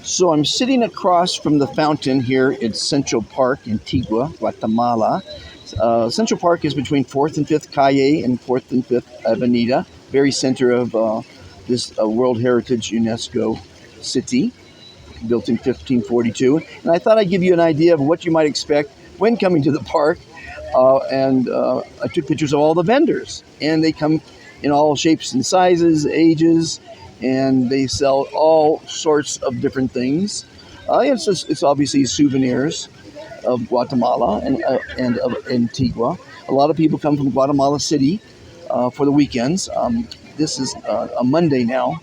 So I'm sitting across from the fountain here at Central Park, Antigua, Guatemala. Central Park is between 4th and 5th Calle and 4th and 5th Avenida, very center of this World Heritage UNESCO city, built in 1542. And I thought I'd give you an idea of what you might expect when coming to the park. And I took pictures of all the vendors, and they come in all shapes and sizes, ages, and they sell all sorts of different things. It's obviously souvenirs of Guatemala and of Antigua. A lot of people come from Guatemala City for the weekends. This is a Monday now.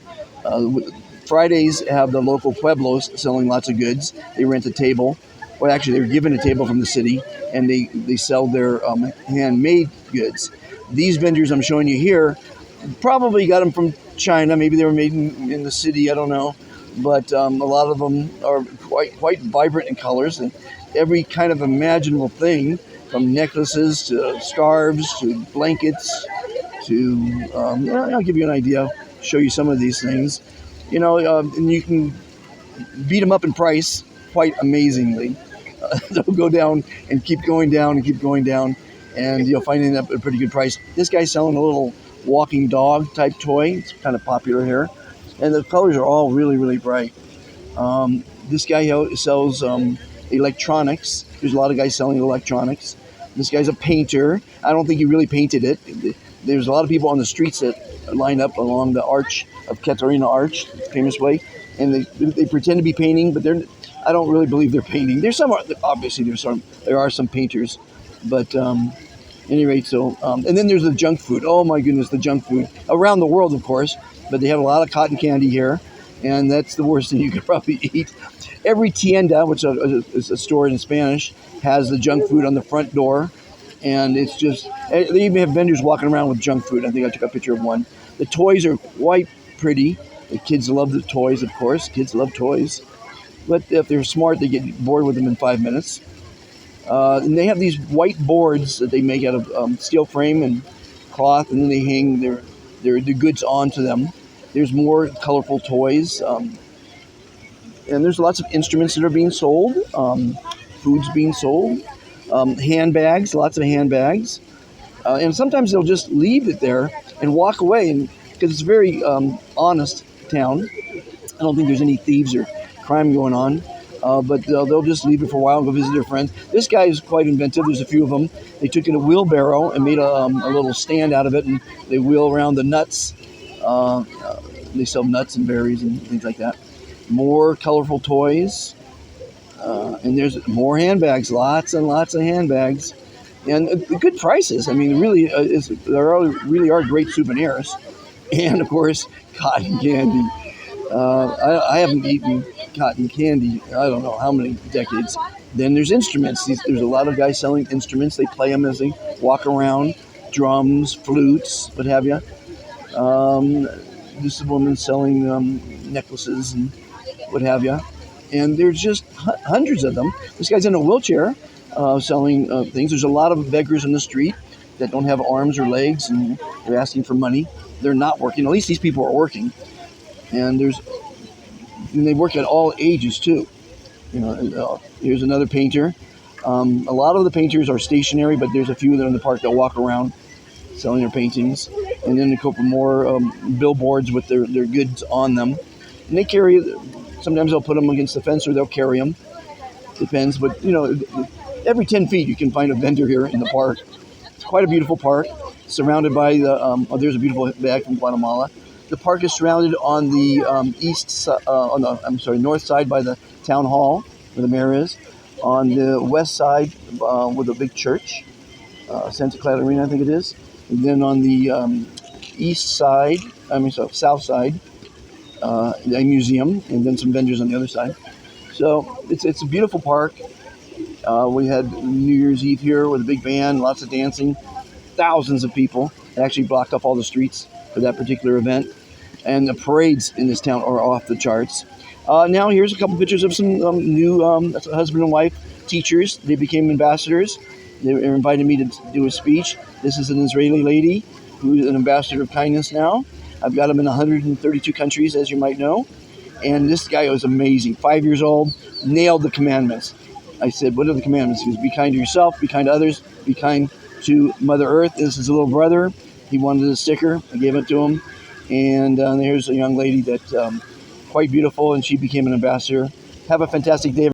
Fridays have the local pueblos selling lots of goods. They rent a table. Well, actually, they're given a table from the city, and they sell their handmade goods. These vendors I'm showing you here probably got them from China. Maybe they were made in the city. I don't know. But a lot of them are quite vibrant in colors, and every kind of imaginable thing, from necklaces to scarves to blankets to, I'll give you an idea, show you some of these things. And you can beat them up in price quite amazingly. They'll go down and keep going down and keep going down, and you'll find it at a pretty good price. This guy's selling a little walking dog type toy. It's kind of popular here, and the colors are all really, really bright. This guy sells electronics. There's a lot of guys selling electronics. This guy's a painter. I don't think he really painted it. There's a lot of people on the streets that line up along the arch of Catarina Arch, famous way, and they pretend to be painting, but I don't really believe they're painting. Obviously there are some painters, but any rate, and then there's the junk food. Oh my goodness, the junk food around the world, of course, but they have a lot of cotton candy here, and that's the worst thing you could probably eat. Every tienda, which is a store in Spanish, has the junk food on the front door, and it's just, they even have vendors walking around with junk food. I think I took a picture of one. The toys are quite pretty. The kids love the toys, of course. Kids love toys. But if they're smart, they get bored with them in 5 minutes. And they have these white boards that they make out of steel frame and cloth, and then they hang their goods onto them. There's more colorful toys. And there's lots of instruments that are being sold. Food's being sold. Handbags, lots of handbags. And sometimes they'll just leave it there and walk away, because it's a very honest town. I don't think there's any thieves or crime going on, but they'll just leave it for a while and go visit their friends. This guy is quite inventive. There's a few of them. They took in a wheelbarrow and made a little stand out of it, and they wheel around the nuts. They sell nuts and berries and things like that. More colorful toys, and there's more handbags, lots and lots of handbags, and good prices. I mean, really, really are great souvenirs, and of course, cotton candy. I haven't eaten cotton candy, I don't know how many decades. Then there's instruments. There's a lot of guys selling instruments. They play them as they walk around. Drums, flutes, what have you. This is a woman selling necklaces and what have you. And there's just hundreds of them. This guy's in a wheelchair selling things. There's a lot of beggars on the street that don't have arms or legs, and they're asking for money. They're not working. At least these people are working. And they work at all ages too. Here's another painter. A lot of the painters are stationary, but there's a few that are in the park that walk around selling their paintings. And then a couple more billboards with their goods on them. And they sometimes they'll put them against the fence or they'll carry them. Depends, but every 10 feet you can find a vendor here in the park. It's quite a beautiful park, surrounded by there's a beautiful bag from Guatemala. The park is surrounded on the north side by the town hall, where the mayor is. On the west side with a big church, Santa Catarina, I think it is. And then on the south side, a museum, and then some vendors on the other side. So it's a beautiful park. We had New Year's Eve here with a big band, lots of dancing, thousands of people. It actually blocked off all the streets for that particular event. And the parades in this town are off the charts. Now here's a couple pictures of some new husband and wife teachers. They became ambassadors. They invited me to do a speech. This is an Israeli lady who's an ambassador of kindness now. I've got them in 132 countries, as you might know. And this guy was amazing. 5 years old, nailed the commandments. I said, what are the commandments? He goes, be kind to yourself, be kind to others, be kind to Mother Earth. This is a little brother. He wanted a sticker. I gave it to him. And here's a young lady that quite beautiful, and she became an ambassador. Have a fantastic day.